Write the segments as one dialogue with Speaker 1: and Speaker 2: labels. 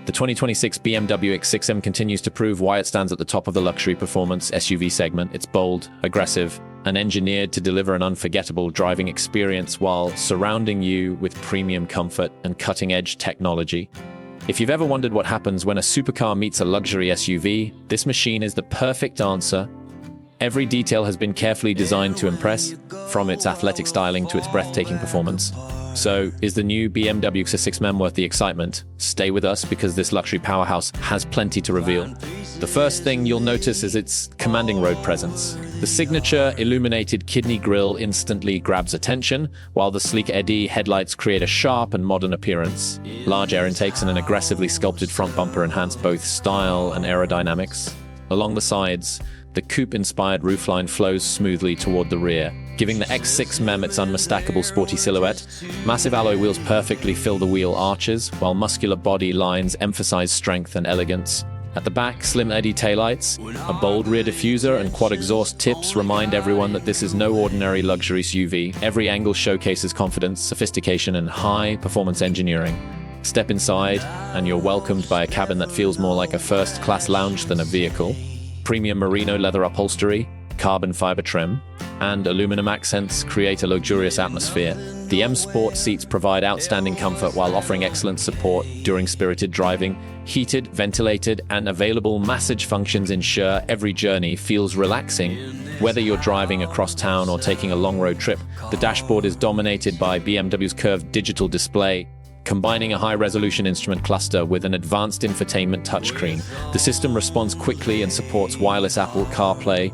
Speaker 1: The 2026 BMW X6M continues to prove why it stands at the top of the luxury performance SUV segment. It's bold, aggressive, and engineered to deliver an unforgettable driving experience while surrounding you with premium comfort and cutting-edge technology. If you've ever wondered what happens when a supercar meets a luxury SUV, this machine is the perfect answer. Every detail has been carefully designed to impress, from its athletic styling to its breathtaking performance. So, is the new BMW X6M worth the excitement? Stay with us because this luxury powerhouse has plenty to reveal. The first thing you'll notice is its commanding road presence. The signature illuminated kidney grille instantly grabs attention, while the sleek LED headlights create a sharp and modern appearance. Large air intakes and an aggressively sculpted front bumper enhance both style and aerodynamics. Along the sides, the coupe-inspired roofline flows smoothly toward the rear, giving the X6M its unmistakable sporty silhouette. Massive alloy wheels perfectly fill the wheel arches, while muscular body lines emphasize strength and elegance. At the back, slim LED taillights, a bold rear diffuser, and quad exhaust tips remind everyone that this is no ordinary luxury SUV. Every angle showcases confidence, sophistication, and high-performance engineering. Step inside, and you're welcomed by a cabin that feels more like a first-class lounge than a vehicle. Premium merino leather upholstery, carbon fiber trim, and aluminum accents create a luxurious atmosphere. The M Sport seats provide outstanding comfort while offering excellent support during spirited driving. Heated, ventilated, and available massage functions ensure every journey feels relaxing. Whether you're driving across town or taking a long road trip, the dashboard is dominated by BMW's curved digital display. Combining a high-resolution instrument cluster with an advanced infotainment touchscreen, the system responds quickly and supports wireless Apple CarPlay,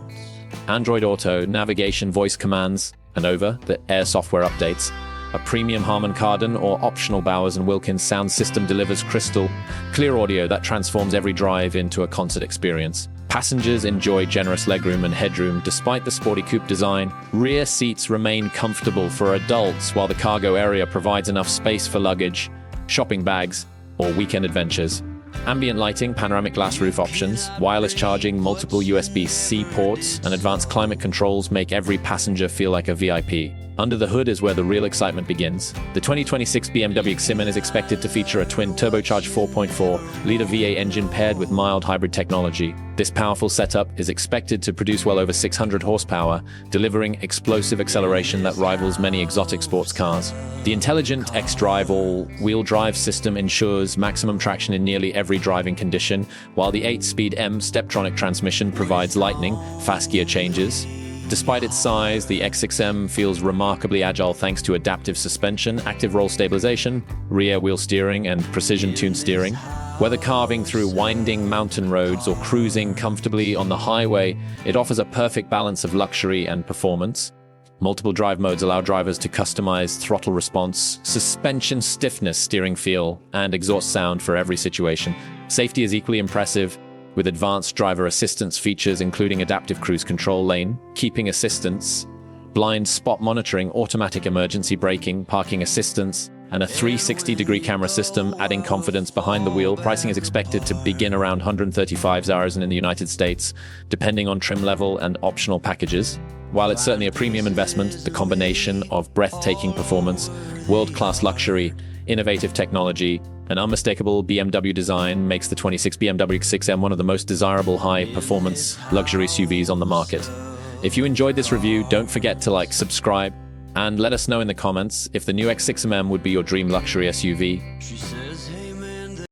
Speaker 1: Android Auto, navigation voice commands, and over-the-air software updates. A premium Harman Kardon or optional Bowers & Wilkins sound system delivers crystal clear audio that transforms every drive into a concert experience. Passengers enjoy generous legroom and headroom despite the sporty coupe design. Rear seats remain comfortable for adults while the cargo area provides enough space for luggage, shopping bags, or weekend adventures. Ambient lighting, panoramic glass roof options, wireless charging, multiple USB-C ports, and advanced climate controls make every passenger feel like a VIP. Under the hood is where the real excitement begins. The 2026 BMW X6M is expected to feature a twin turbocharged 4.4-liter V8 engine paired with mild hybrid technology. This powerful setup is expected to produce well over 600 horsepower, delivering explosive acceleration that rivals many exotic sports cars. The intelligent xDrive all-wheel drive system ensures maximum traction in nearly every driving condition, while the 8-speed M Steptronic transmission provides lightning, fast gear changes. Despite its size, the X6M feels remarkably agile thanks to adaptive suspension, active roll stabilization, rear wheel steering, and precision-tuned steering. Whether carving through winding mountain roads or cruising comfortably on the highway, it offers a perfect balance of luxury and performance. Multiple drive modes allow drivers to customize throttle response, suspension stiffness, steering feel, and exhaust sound for every situation. Safety is equally impressive, with advanced driver assistance features including adaptive cruise control, lane keeping assistance, blind spot monitoring, automatic emergency braking, parking assistance, and a 360-degree camera system adding confidence behind the wheel. Pricing is expected to begin around $135,000 in the United States, depending on trim level and optional packages. While it's certainly a premium investment, the combination of breathtaking performance, world-class luxury, innovative technology, and unmistakable BMW design makes the 26 BMW X6M one of the most desirable high-performance luxury SUVs on the market. If you enjoyed this review, don't forget to like, subscribe, and let us know in the comments if the new X6M would be your dream luxury SUV.